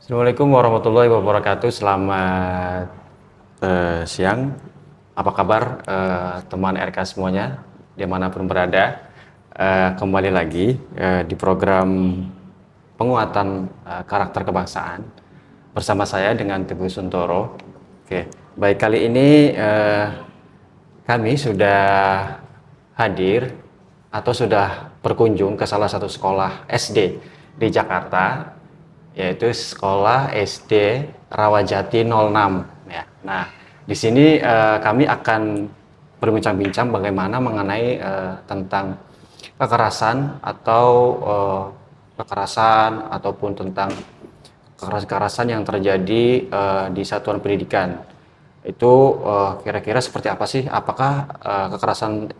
Assalamualaikum warahmatullahi wabarakatuh. Selamat siang. Apa kabar teman RK semuanya dimanapun berada? Kembali lagi di program penguatan karakter kebangsaan bersama saya dengan Teguh Suntoro. Oke, baik, kali ini kami sudah hadir atau sudah berkunjung ke salah satu sekolah SD di Jakarta, yaitu Sekolah SD Rawajati 06 ya. Nah, di sini kami akan berbincang-bincang bagaimana mengenai tentang kekerasan atau kekerasan ataupun tentang kekerasan yang terjadi di satuan pendidikan. Itu kira-kira seperti apa sih? Apakah kekerasan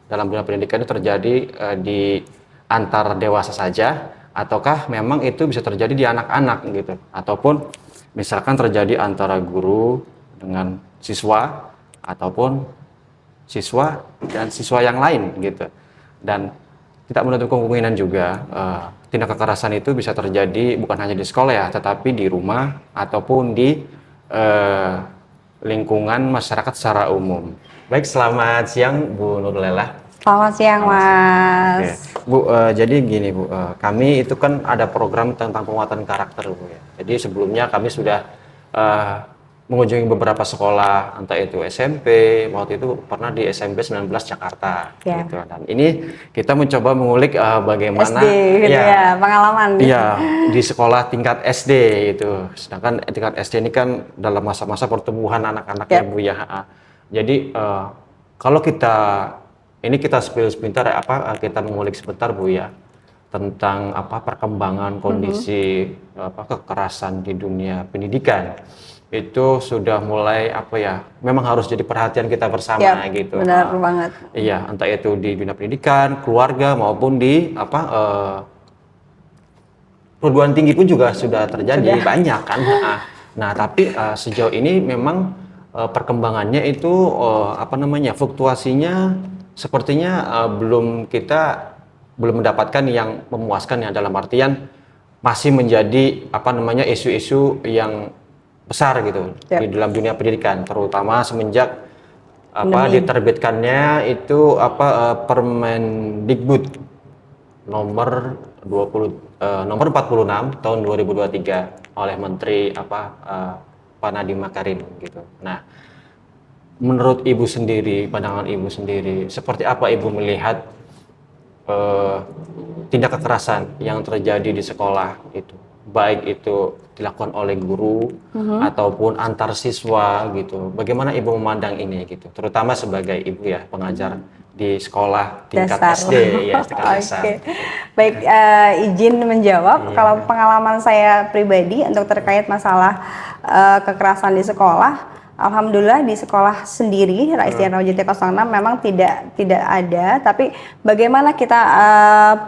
dalam dunia pendidikan itu terjadi di antar dewasa saja, ataukah memang itu bisa terjadi di anak-anak gitu, ataupun misalkan terjadi antara guru dengan siswa ataupun siswa dan siswa yang lain gitu. Dan tidak menutup kemungkinan juga tindak kekerasan itu bisa terjadi bukan hanya di sekolah ya, tetapi di rumah ataupun di lingkungan masyarakat secara umum. Baik, selamat siang Bu Nurlela. Selamat siang, Mas. Oke. Bu, jadi gini Bu, kami itu kan ada program tentang penguatan karakter Bu ya. Jadi sebelumnya kami sudah mengunjungi beberapa sekolah, entah itu SMP, waktu itu pernah di SMP 19 Jakarta Ya. gitu. Dan ini kita mencoba mengulik bagaimana SD gitu ya, pengalaman. Iya, di sekolah tingkat SD itu. Sedangkan tingkat SD ini kan dalam masa-masa pertumbuhan anak-anaknya Bu ya. Jadi kalau kita spill sebentar ya, kita mengulik sebentar Bu ya tentang perkembangan kondisi kekerasan di dunia pendidikan. Itu sudah mulai memang harus jadi perhatian kita bersama gitu. Benar banget. Iya, entah itu di dunia pendidikan, keluarga maupun di perguruan tinggi pun juga sudah terjadi banyak kan. Nah, tapi sejauh ini memang perkembangannya itu fluktuasinya sepertinya belum mendapatkan yang memuaskan ya, dalam artian masih menjadi isu-isu yang besar gitu di dalam dunia pendidikan, terutama semenjak diterbitkannya itu Permendikbud nomor 46 tahun 2023 oleh Menteri Pak Nadiem Makarim gitu. Nah, menurut Ibu sendiri, pandangan Ibu sendiri, seperti apa Ibu melihat tindak kekerasan yang terjadi di sekolah itu, baik itu dilakukan oleh guru ataupun antar siswa gitu. Bagaimana Ibu memandang ini gitu, terutama sebagai Ibu ya, pengajar di sekolah tingkat Dasar. SD ya, tingkat dasar. Baik, izin menjawab. Kalau pengalaman saya pribadi untuk terkait masalah kekerasan di sekolah, alhamdulillah di sekolah sendiri SD Rawajati 06 memang tidak ada, tapi bagaimana kita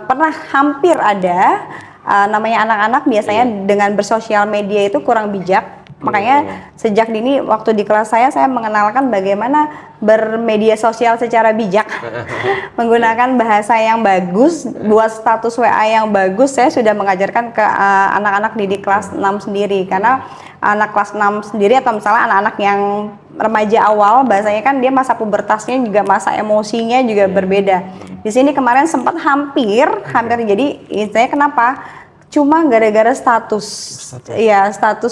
pernah hampir ada namanya anak-anak biasanya dengan bersosial media itu kurang bijak. Makanya sejak dini waktu di kelas saya mengenalkan bagaimana bermedia sosial secara bijak. Menggunakan bahasa yang bagus, buat status WA yang bagus. Saya sudah mengajarkan ke anak-anak didik kelas 6 sendiri, karena anak kelas 6 sendiri atau misalnya anak-anak yang remaja awal, bahasanya kan dia masa pubertasnya juga, masa emosinya juga berbeda. Di sini kemarin sempat hampir jadi istilahnya kenapa? Cuma gara-gara status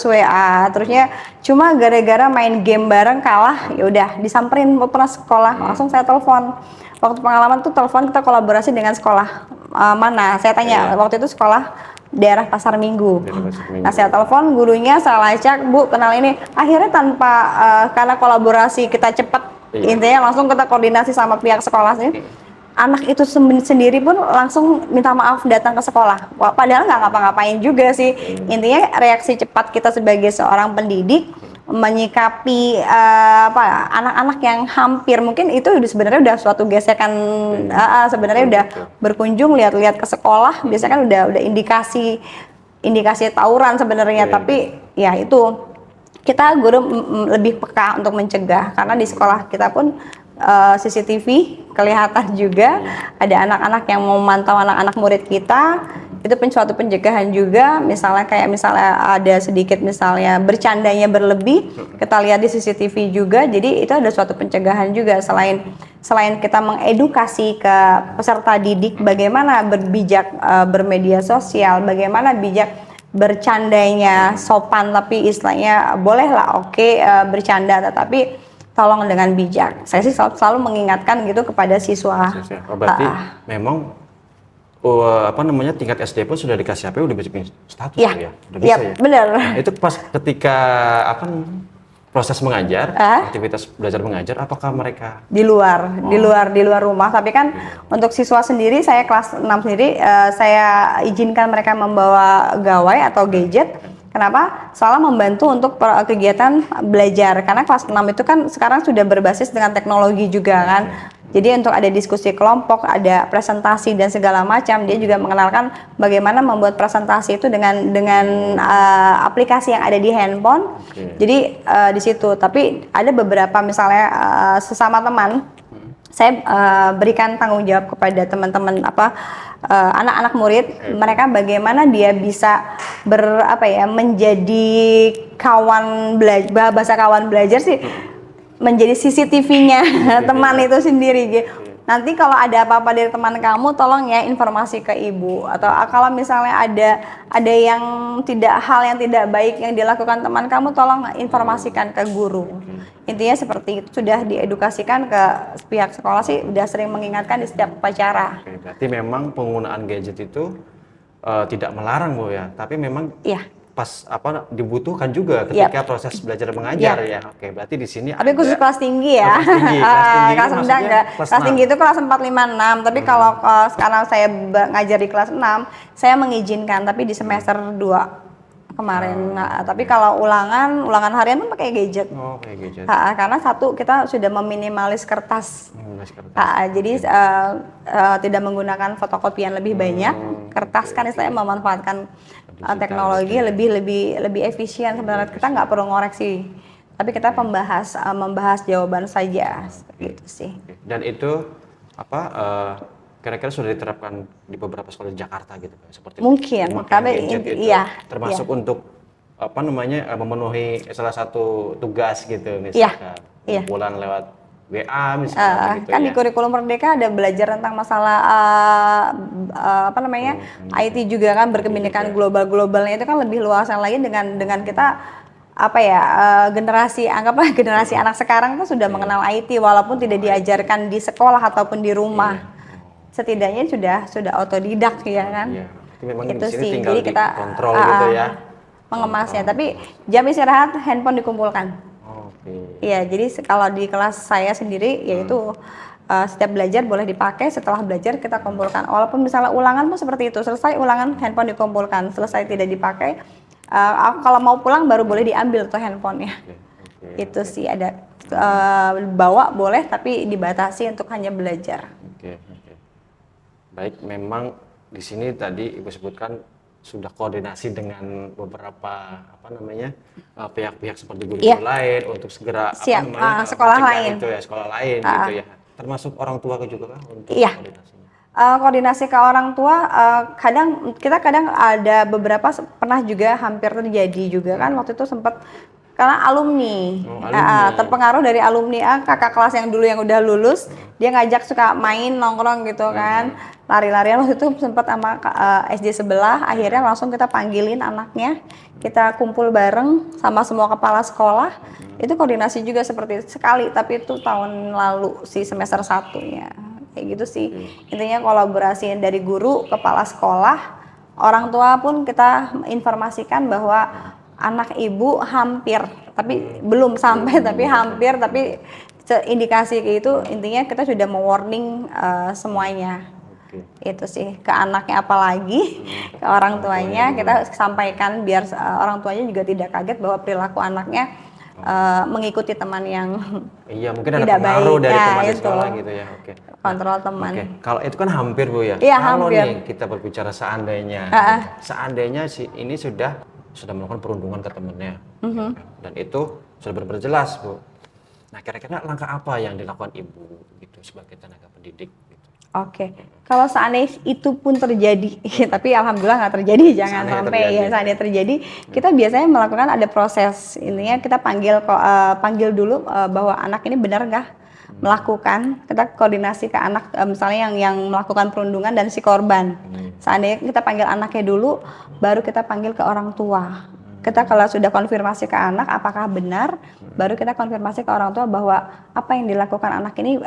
WA, terusnya cuma gara-gara main game bareng kalah, ya udah disamperin pernah sekolah, langsung saya telepon. Waktu pengalaman tuh telepon, kita kolaborasi dengan sekolah mana? Saya tanya, waktu itu sekolah daerah Pasar Minggu. Nah, saya telepon gurunya, saya lacak, Bu kenal ini. Akhirnya tanpa karena kolaborasi kita cepat, intinya langsung kita koordinasi sama pihak sekolah sih. Anak itu sendiri pun langsung minta maaf datang ke sekolah. Padahal nggak ngapa-ngapain juga sih. Intinya reaksi cepat kita sebagai seorang pendidik menyikapi anak-anak yang hampir mungkin itu sebenarnya udah suatu gesekan, sebenarnya udah berkunjung lihat-lihat ke sekolah, biasanya kan udah indikasi tawuran sebenarnya. Tapi ya itu kita guru lebih peka untuk mencegah, karena di sekolah kita pun CCTV kelihatan juga ada anak-anak yang memantau anak-anak murid kita Itu suatu pencegahan juga. Misalnya ada sedikit misalnya bercandanya berlebih, kita lihat di CCTV juga. Jadi itu ada suatu pencegahan juga, selain kita mengedukasi ke peserta didik bagaimana berbijak bermedia sosial, bagaimana bijak bercandanya sopan, tapi istilahnya bolehlah bercanda, tetapi tolong dengan bijak. Saya sih selalu mengingatkan gitu kepada siswa. Oh, berarti memang tingkat SD pun sudah dikasih HP, udah bikin status ya, udah bisa ya. Benar. Nah, itu pas ketika proses mengajar, aktivitas belajar mengajar, apakah mereka di luar rumah? Tapi kan untuk siswa sendiri, saya kelas 6 sendiri, saya izinkan mereka membawa gawai atau gadget. Kenapa? Soalnya membantu untuk kegiatan belajar. Karena kelas 6 itu kan sekarang sudah berbasis dengan teknologi juga kan. Jadi untuk ada diskusi kelompok, ada presentasi dan segala macam. Dia juga mengenalkan bagaimana membuat presentasi itu dengan aplikasi yang ada di handphone. Jadi di situ. Tapi ada beberapa misalnya sesama teman, saya berikan tanggung jawab kepada teman-teman anak-anak murid, mereka bagaimana dia bisa menjadi kawan belajar, bahasa kawan belajar sih, menjadi CCTV-nya teman itu sendiri gitu. Nanti kalau ada apa-apa dari teman kamu, tolong ya informasi ke ibu. Atau kalau misalnya ada hal yang tidak baik yang dilakukan teman kamu, tolong informasikan ke guru. Intinya seperti itu, sudah diedukasikan ke pihak sekolah sih, udah sering mengingatkan di setiap upacara. Berarti memang penggunaan gadget itu tidak melarang Bu ya, tapi memang pas dibutuhkan juga ketika proses belajar mengajar ya. Oke, berarti di sini tapi khusus kelas tinggi ya. Kelas rendah enggak. Kelas tinggi itu kelas 4, 5, 6. Tapi kalau sekarang saya ngajar di kelas 6, saya mengizinkan, tapi di semester 2 kemarin. Tapi kalau ulangan harian pun pakai gadget. Pakai gadget. Karena satu, kita sudah meminimalis kertas. Jadi tidak menggunakan fotokopian lebih banyak. Kertas kan istilahnya memanfaatkan teknologi lebih efisien. Sebenarnya kita nggak perlu ngoreksi, tapi kita membahas jawaban saja, gitu sih. Dan itu kira-kira sudah diterapkan di beberapa sekolah di Jakarta gitu, seperti mungkin, tapi termasuk untuk memenuhi salah satu tugas gitu, misalkan kumpulan lewat WA misalnya gitu kan di kurikulum Merdeka ada belajar tentang masalah IT juga kan, berkebinekaan globalnya itu kan lebih luasan lagi dengan kita generasi anak sekarang tuh sudah mengenal IT walaupun tidak diajarkan di sekolah ataupun di rumah. Setidaknya sudah otodidak ya kan. Itu sih, jadi kita kontrol gitu ya. Mengemasnya, tapi jam istirahat handphone dikumpulkan. Iya, jadi kalau di kelas saya sendiri yaitu setiap belajar boleh dipakai, setelah belajar kita kumpulkan. Walaupun misalnya ulangan pun seperti itu, selesai ulangan handphone dikumpulkan, selesai tidak dipakai, kalau mau pulang baru boleh diambil tuh handphonenya. Itu sih ada bawa boleh, tapi dibatasi untuk hanya belajar. Baik, memang di sini tadi Ibu sebutkan sudah koordinasi dengan beberapa pihak-pihak seperti guru-guru lain untuk segera sekolah lain gitu ya, termasuk orang tua juga kan untuk koordinasinya. Koordinasi ke orang tua kadang ada beberapa, pernah juga hampir terjadi juga kan waktu itu sempat karena alumni. Terpengaruh dari alumni kakak kelas yang dulu yang udah lulus, dia ngajak suka main nongkrong gitu kan, lari-larian. Waktu itu sempat sama SD sebelah, akhirnya langsung kita panggilin anaknya, kita kumpul bareng sama semua kepala sekolah. Itu koordinasi juga seperti itu sekali, tapi itu tahun lalu sih, semester 1-nya kayak gitu sih. Intinya kolaborasi dari guru, kepala sekolah, orang tua pun kita informasikan bahwa anak ibu hampir, tapi belum sampai, tapi hampir, tapi indikasi kayak itu. Intinya kita sudah mewarning semuanya. Itu sih, ke anaknya apalagi ke orang tuanya kita sampaikan biar orang tuanya juga tidak kaget bahwa perilaku anaknya mengikuti teman yang mungkin tidak ada pengaruh baik. dari teman di sekolah gitu ya. Kontrol teman. Kalau itu kan hampir Bu ya. Kalau nih kita berbicara seandainya ini sudah melakukan perundungan ke temannya, dan itu sudah benar-benar jelas Bu. Nah, kira-kira langkah apa yang dilakukan Ibu gitu sebagai tenaga pendidik gitu? Oke, kalau seandainya itu pun terjadi, tapi alhamdulillah nggak terjadi, jangan Seandainya sampai terjadi. ya seandainya terjadi, kita biasanya melakukan ada proses, ininya kita panggil dulu bahwa anak ini benar nggak melakukan, kita koordinasi ke anak, misalnya yang melakukan perundungan dan si korban. Seandainya kita panggil anaknya dulu, baru kita panggil ke orang tua. Kita kalau sudah konfirmasi ke anak apakah benar, baru kita konfirmasi ke orang tua bahwa apa yang dilakukan anak ini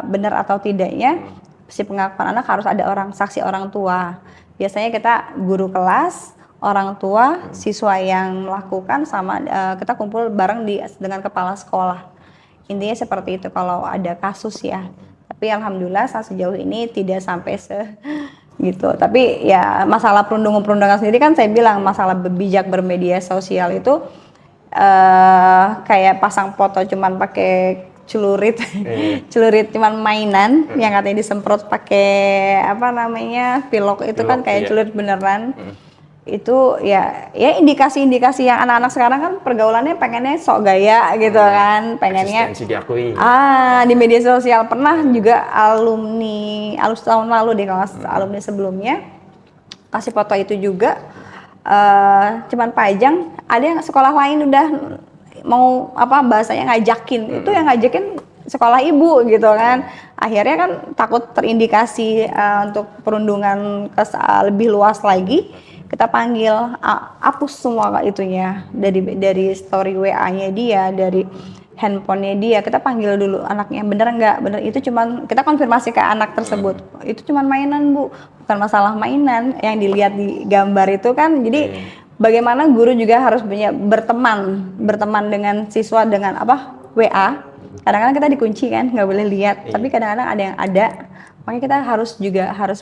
benar atau tidaknya. Si pengakuan anak harus ada saksi orang tua. Biasanya kita guru kelas, orang tua, siswa yang melakukan sama kita kumpul bareng dengan kepala sekolah. Intinya seperti itu kalau ada kasus ya. Tapi alhamdulillah sejauh ini tidak sampai gitu. Tapi ya masalah perundungan sendiri kan saya bilang masalah bijak bermedia sosial itu kayak pasang foto cuman pakai celurit, celurit cuman mainan yang katanya disemprot pakai apa namanya pilok itu kan kayak celurit beneran. Itu ya indikasi-indikasi yang anak-anak sekarang kan pergaulannya pengennya sok gaya gitu kan, pengennya diakui. Di media sosial. Pernah juga alumni tahun lalu deh kalau alumni sebelumnya kasih foto itu juga cuman pajang, ada yang sekolah lain udah mau bahasanya ngajakin, itu yang ngajakin sekolah ibu gitu kan. Akhirnya kan takut terindikasi untuk perundungan lebih luas lagi, kita panggil, hapus semua itunya dari story WA-nya dia, dari handphonenya dia, kita panggil dulu anaknya, bener nggak? Bener, itu cuman kita konfirmasi ke anak tersebut, itu cuman mainan bu, bukan masalah mainan yang dilihat di gambar itu kan. Jadi bagaimana guru juga harus berteman dengan siswa dengan WA. Kadang-kadang kita dikunci kan, nggak boleh lihat, tapi kadang-kadang ada yang ada. Makanya kita harus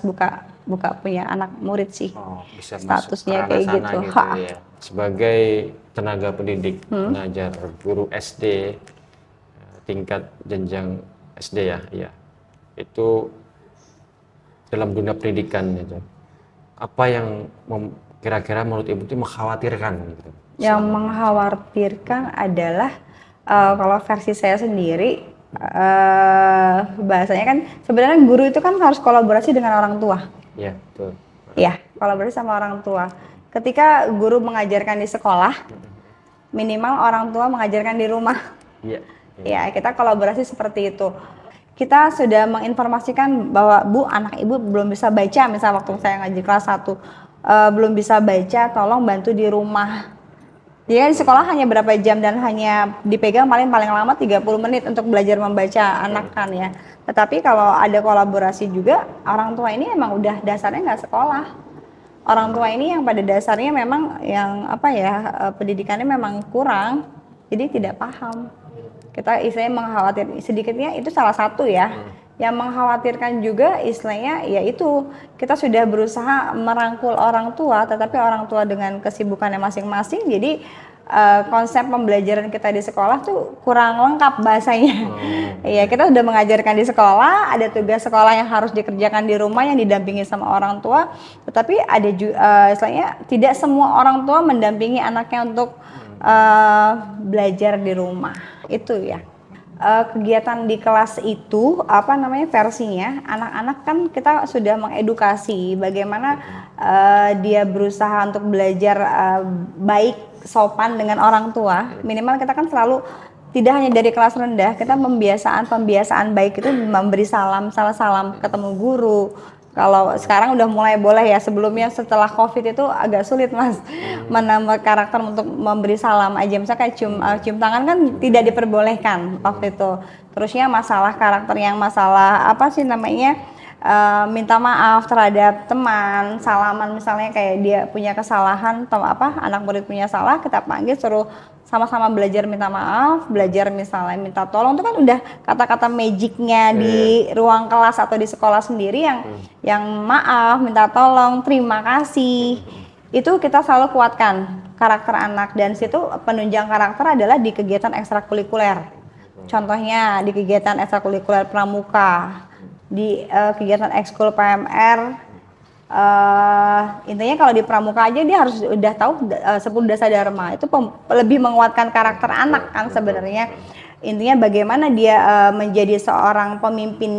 buka punya anak murid sih. Bisa statusnya kayak gitu. Ya. Sebagai tenaga pendidik, pengajar guru SD tingkat jenjang SD ya, itu dalam dunia pendidikan itu, apa yang kira-kira menurut ibu itu mengkhawatirkan gitu? Yang mengkhawatirkan adalah kalau versi saya sendiri, bahasanya kan sebenarnya guru itu kan harus kolaborasi dengan orang tua. Iya, betul. Iya, kolaborasi sama orang tua. Ketika guru mengajarkan di sekolah, minimal orang tua mengajarkan di rumah. Iya. Ya, kita kolaborasi seperti itu. Kita sudah menginformasikan bahwa Bu, anak ibu belum bisa baca, misal waktu saya ngajar kelas 1, belum bisa baca, tolong bantu di rumah. Dia di sekolah hanya berapa jam dan hanya dipegang paling lama 30 menit untuk belajar membaca anak kan ya. Tetapi kalau ada kolaborasi juga, orang tua ini emang udah dasarnya nggak sekolah. Orang tua ini yang pada dasarnya memang yang pendidikannya memang kurang, jadi tidak paham. Kita istilahnya mengkhawatirkan sedikitnya, itu salah satu ya. Yang mengkhawatirkan juga istilahnya yaitu kita sudah berusaha merangkul orang tua, tetapi orang tua dengan kesibukannya masing-masing, jadi konsep pembelajaran kita di sekolah tuh kurang lengkap bahasanya. Iya, kita udah mengajarkan di sekolah, ada tugas sekolah yang harus dikerjakan di rumah yang didampingi sama orang tua, tetapi ada juga istilahnya tidak semua orang tua mendampingi anaknya untuk belajar di rumah. Itu ya. Kegiatan di kelas itu versinya anak-anak kan kita sudah mengedukasi bagaimana dia berusaha untuk belajar baik sopan dengan orang tua. Minimal kita kan selalu tidak hanya dari kelas rendah, kita pembiasaan baik itu memberi salam ketemu guru. Kalau sekarang udah mulai boleh ya, sebelumnya setelah COVID itu agak sulit Mas menambah karakter untuk memberi salam aja. Misalnya kayak cium tangan kan tidak diperbolehkan waktu itu. Terusnya masalah karakter yang minta maaf terhadap teman, salaman misalnya kayak dia punya kesalahan atau anak murid punya salah, kita panggil suruh sama-sama belajar minta maaf, belajar misalnya minta tolong, itu kan udah kata-kata magicnya di ruang kelas atau di sekolah sendiri yang maaf, minta tolong, terima kasih. Itu kita selalu kuatkan karakter anak, dan situ penunjang karakter adalah di kegiatan ekstrakurikuler. Contohnya di kegiatan ekstrakurikuler pramuka, di kegiatan ekskul PMR. Intinya kalau di pramuka aja dia harus udah tahu 10 dasar dharma, itu lebih menguatkan karakter anak kan sebenarnya. intinya bagaimana dia menjadi seorang pemimpin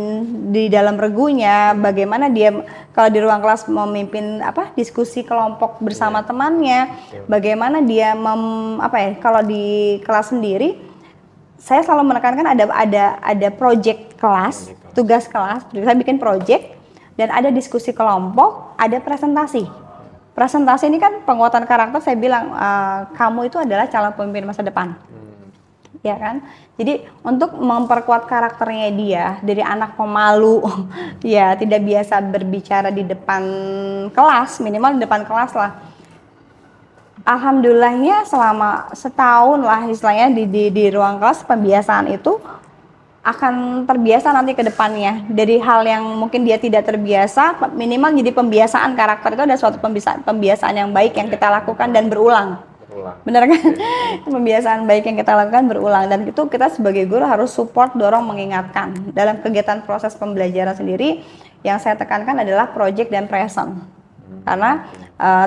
di dalam regunya, bagaimana dia kalau di ruang kelas memimpin diskusi kelompok bersama temannya, bagaimana dia kalau di kelas sendiri saya selalu menekankan ada project kelas, tugas kelas, kita bikin project dan ada diskusi kelompok, ada presentasi. Presentasi ini kan penguatan karakter, saya bilang kamu itu adalah calon pemimpin masa depan. Ya kan? Jadi untuk memperkuat karakternya dia dari anak pemalu ya tidak biasa berbicara di depan kelas, minimal di depan kelas lah. Alhamdulillahnya selama setahun lah istilahnya di ruang kelas pembiasaan itu akan terbiasa nanti ke depannya dari hal yang mungkin dia tidak terbiasa, minimal jadi pembiasaan karakter itu ada suatu pembiasaan yang baik yang kita lakukan dan berulang. Benar kan? Pembiasaan baik yang kita lakukan berulang dan itu kita sebagai guru harus support, dorong, mengingatkan. Dalam kegiatan proses pembelajaran sendiri yang saya tekankan adalah project dan present. Karena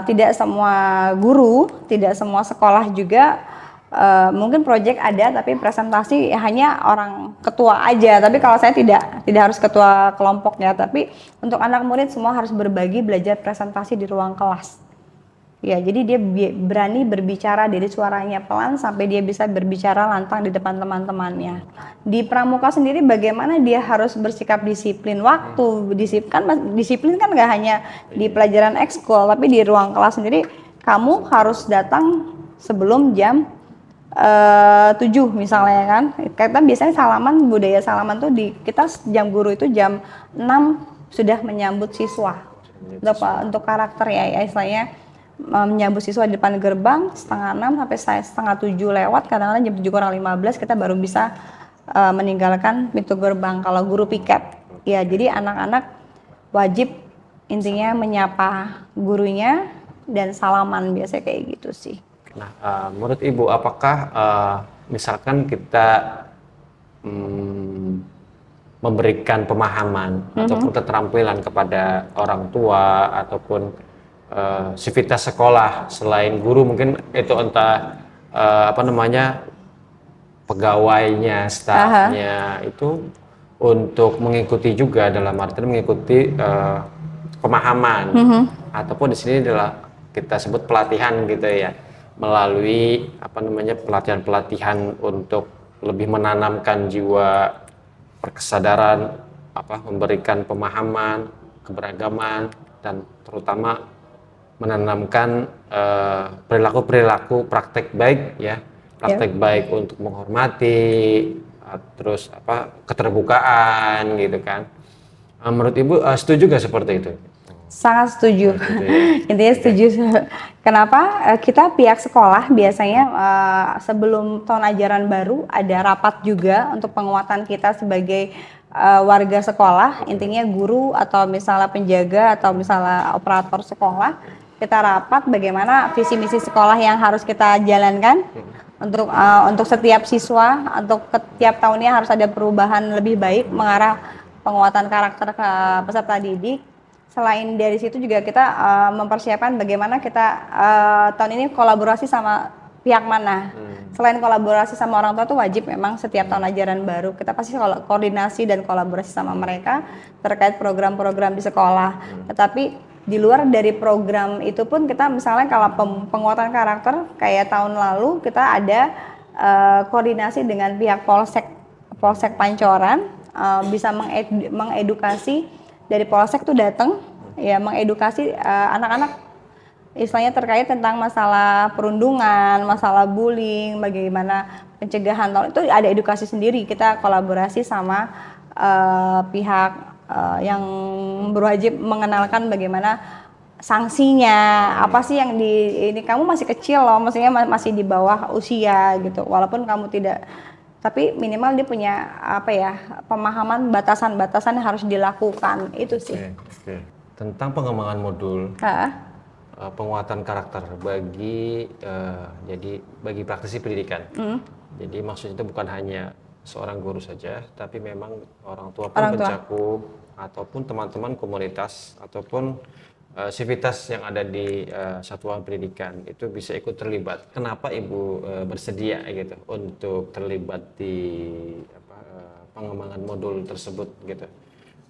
tidak semua guru, tidak semua sekolah juga mungkin project ada tapi presentasi hanya orang ketua aja. Tapi kalau saya tidak harus ketua kelompoknya, tapi untuk anak murid semua harus berbagi belajar presentasi di ruang kelas. Ya, jadi dia berani berbicara dari suaranya pelan sampai dia bisa berbicara lantang di depan teman-temannya. Di pramuka sendiri bagaimana dia harus bersikap disiplin waktu, disiplin kan nggak hanya di pelajaran ekskul, tapi di ruang kelas sendiri kamu harus datang sebelum jam 7 misalnya kan. Kita biasanya salaman, budaya salaman tuh kita jam guru itu jam 6 sudah menyambut siswa. Untuk karakter ya istilahnya menyambut siswa di depan gerbang 5:30 sampai 6:30 lewat, kadang-kadang jam 7:15 kita baru bisa meninggalkan pintu gerbang kalau guru piket. Ya, jadi anak-anak wajib intinya menyapa gurunya dan salaman biasanya kayak gitu sih. Nah, menurut Ibu apakah misalkan kita memberikan pemahaman ataupun keterampilan kepada orang tua ataupun sivitas sekolah selain guru, mungkin itu entah pegawainya, stafnya itu untuk mengikuti juga dalam artian mengikuti pemahaman ataupun di sini adalah kita sebut pelatihan gitu ya, melalui pelatihan untuk lebih menanamkan jiwa perkesadaran, memberikan pemahaman, keberagaman dan terutama menanamkan perilaku praktek baik ya, praktek baik untuk menghormati, terus keterbukaan gitu kan. Menurut Ibu setuju gak seperti itu? Sangat setuju. Intinya setuju. Kenapa? Kita pihak sekolah biasanya sebelum tahun ajaran baru ada rapat juga untuk penguatan kita sebagai warga sekolah. Intinya guru atau misalnya penjaga atau misalnya operator sekolah, kita rapat bagaimana visi misi sekolah yang harus kita jalankan untuk setiap siswa, untuk setiap tahunnya harus ada perubahan lebih baik mengarah penguatan karakter ke peserta didik. Selain dari situ juga kita mempersiapkan bagaimana kita tahun ini kolaborasi sama pihak mana. Selain kolaborasi sama orang tua tuh wajib memang setiap tahun ajaran baru kita pasti koordinasi dan kolaborasi sama mereka terkait program-program di sekolah. Tetapi di luar dari program itu pun kita misalnya kalau penguatan karakter kayak tahun lalu kita ada koordinasi dengan pihak Polsek Pancoran, bisa mengedukasi dari Polsek tuh datang ya mengedukasi anak-anak istilahnya terkait tentang masalah perundungan, masalah bullying, bagaimana pencegahan, itu ada edukasi sendiri. Kita kolaborasi sama pihak yang berwajib mengenalkan bagaimana sanksinya, apa sih yang ini kamu masih kecil loh, maksudnya masih di bawah usia gitu, walaupun kamu tidak, tapi minimal dia punya pemahaman batasan-batasan yang harus dilakukan itu sih. Oke. Tentang pengembangan modul penguatan karakter bagi praktisi pendidikan. Jadi maksudnya itu bukan hanya seorang guru saja, tapi memang orang tua pun mencakup ataupun teman-teman komunitas ataupun sivitas yang ada di satuan pendidikan itu bisa ikut terlibat. Kenapa Ibu bersedia gitu untuk terlibat di pengembangan modul tersebut gitu?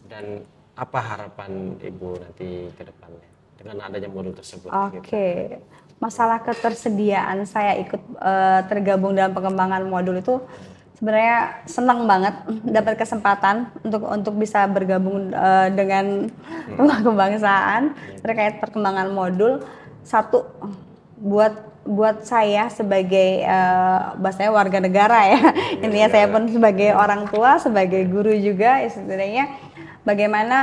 Dan apa harapan Ibu nanti ke depannya dengan adanya modul tersebut? Oke, masalah ketersediaan saya ikut tergabung dalam pengembangan modul itu sebenarnya senang banget dapat kesempatan untuk bisa bergabung dengan rumah kebangsaan terkait perkembangan modul. Satu, buat saya sebagai bahasanya warga negara ya, intinya saya pun sebagai orang tua, sebagai guru juga istilahnya, bagaimana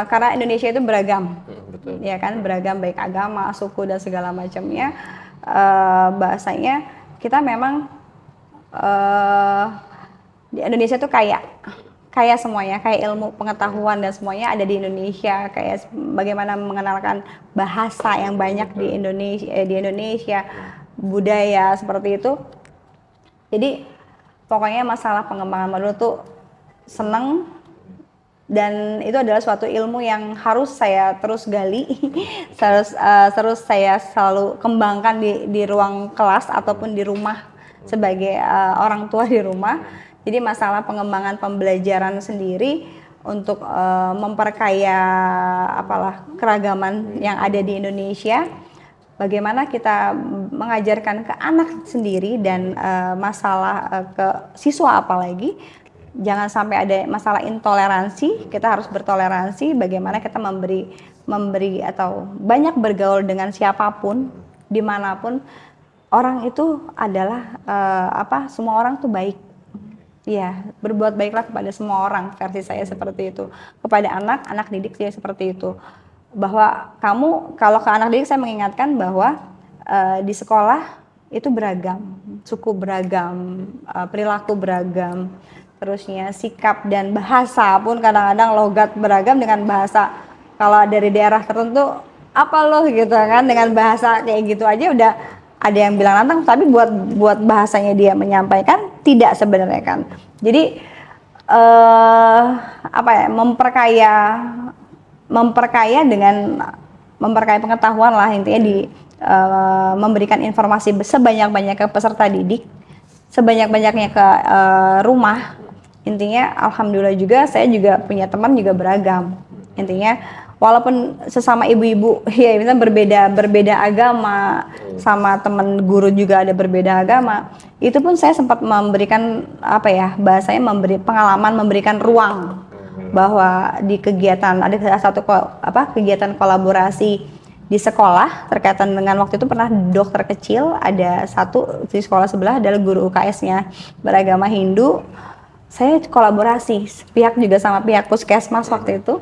karena Indonesia itu beragam, Betul. ya kan, beragam baik agama, suku dan segala macamnya. Bahasanya kita memang di Indonesia tuh kaya semuanya, kayak ilmu pengetahuan dan semuanya ada di Indonesia, kayak bagaimana mengenalkan bahasa yang banyak di Indonesia, budaya seperti itu. Jadi pokoknya masalah pengembangan modul tuh seneng, dan itu adalah suatu ilmu yang harus saya terus gali, terus saya selalu kembangkan di ruang kelas ataupun di rumah sebagai orang tua di rumah. Jadi masalah pengembangan pembelajaran sendiri untuk memperkaya keragaman yang ada di Indonesia, bagaimana kita mengajarkan ke anak sendiri dan masalah ke siswa apalagi. Jangan sampai ada masalah intoleransi, kita harus bertoleransi, bagaimana kita memberi atau banyak bergaul dengan siapapun, dimanapun. Orang itu adalah semua orang tuh baik. Ya, berbuat baiklah kepada semua orang, versi saya seperti itu. Kepada anak didik saya seperti itu. Bahwa kamu, kalau ke anak didik saya mengingatkan bahwa di sekolah itu beragam, suku beragam, perilaku beragam, terusnya sikap dan bahasa pun kadang-kadang logat beragam dengan bahasa. Kalau dari daerah tertentu, apa loh gitu kan, dengan bahasa kayak gitu aja udah ada yang bilang nantang, tapi buat bahasanya dia menyampaikan tidak sebenarnya kan. Jadi memperkaya dengan memperkaya pengetahuan lah intinya, di memberikan informasi sebanyak-banyaknya ke peserta didik, sebanyak-banyaknya ke rumah. Intinya alhamdulillah juga saya juga punya teman juga beragam. Intinya walaupun sesama ibu-ibu ya misalnya berbeda agama, sama teman guru juga ada berbeda agama, itu pun saya sempat memberikan bahasanya memberi pengalaman, memberikan ruang bahwa di kegiatan ada satu kegiatan kolaborasi di sekolah terkaitan dengan, waktu itu pernah dokter kecil, ada satu di sekolah sebelah adalah guru UKS-nya beragama Hindu. Saya kolaborasi pihak juga sama pihak puskesmas waktu itu.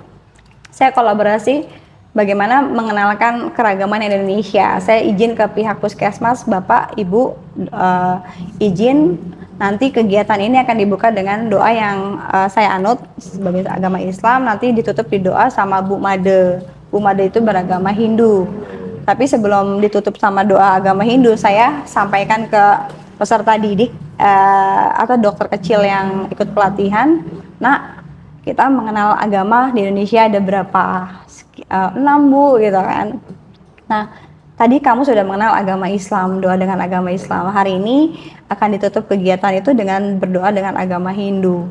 Saya kolaborasi bagaimana mengenalkan keragaman Indonesia. Saya izin ke pihak puskesmas, Bapak, Ibu, izin nanti kegiatan ini akan dibuka dengan doa yang saya anut sebagai agama Islam, nanti ditutup di doa sama Bu Made. Bu Made itu beragama Hindu. Tapi sebelum ditutup sama doa agama Hindu, saya sampaikan ke peserta didik atau dokter kecil yang ikut pelatihan, nah, kita mengenal agama di Indonesia ada berapa? 6 Bu gitu kan. Nah, tadi kamu sudah mengenal agama Islam, doa dengan agama Islam. Hari ini akan ditutup kegiatan itu dengan berdoa dengan agama Hindu.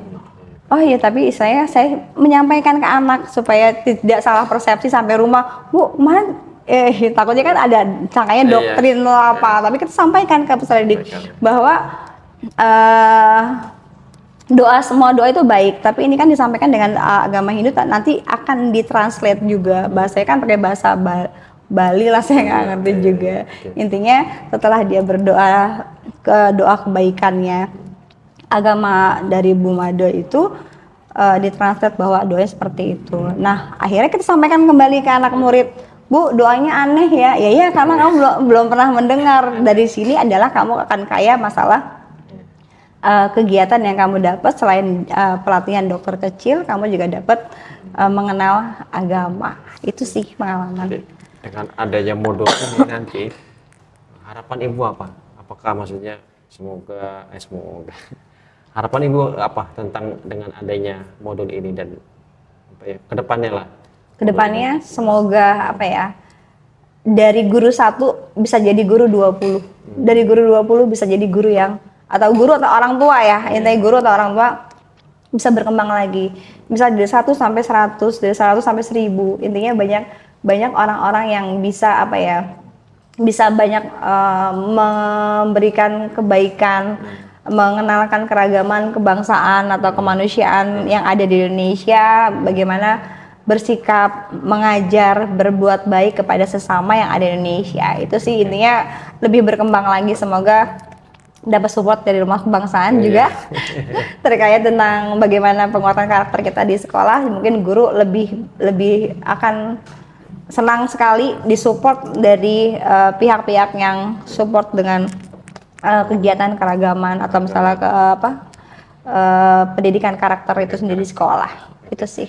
Oh iya, tapi saya menyampaikan ke anak supaya tidak salah persepsi sampai rumah. Bu, takutnya kan ada sangkanya doktrin apa. Tapi kita sampaikan ke peserta didik bahwa semua doa itu baik, tapi ini kan disampaikan dengan agama Hindu, nanti akan ditranslate juga. Bahasanya kan pakai bahasa Bali lah, saya nggak ngerti juga. Intinya setelah dia berdoa doa kebaikannya agama dari Bu Made itu ditranslate bahwa doanya seperti itu. Nah, akhirnya kita sampaikan kembali ke anak murid, Bu, doanya aneh ya. Ya karena kamu belum pernah mendengar. Dari sini adalah kamu akan kaya masalah kegiatan yang kamu dapat. Selain pelatihan dokter kecil, kamu juga dapat mengenal agama. Itu sih pengalaman. Dengan adanya modul ini nanti, harapan Ibu apa? Apakah maksudnya semoga harapan Ibu apa tentang dengan adanya modul ini dan kedepannya lah, Kedepannya semoga apa ya, dari guru 1 bisa jadi guru 20, dari guru 20 bisa jadi guru yang, atau guru atau orang tua ya, intinya guru atau orang tua bisa berkembang lagi, bisa dari 1 sampai 100, dari 100 sampai 1000, intinya banyak orang-orang yang bisa apa ya, bisa banyak memberikan kebaikan, mengenalkan keragaman kebangsaan atau kemanusiaan yang ada di Indonesia, bagaimana bersikap, mengajar, berbuat baik kepada sesama yang ada di Indonesia. Itu sih intinya, lebih berkembang lagi, semoga dapat support dari rumah kebangsaan juga terkait tentang bagaimana penguatan karakter kita di sekolah. Mungkin guru lebih akan senang sekali disupport dari pihak-pihak yang support dengan kegiatan keragaman atau misalnya pendidikan karakter itu sendiri di sekolah. Itu sih.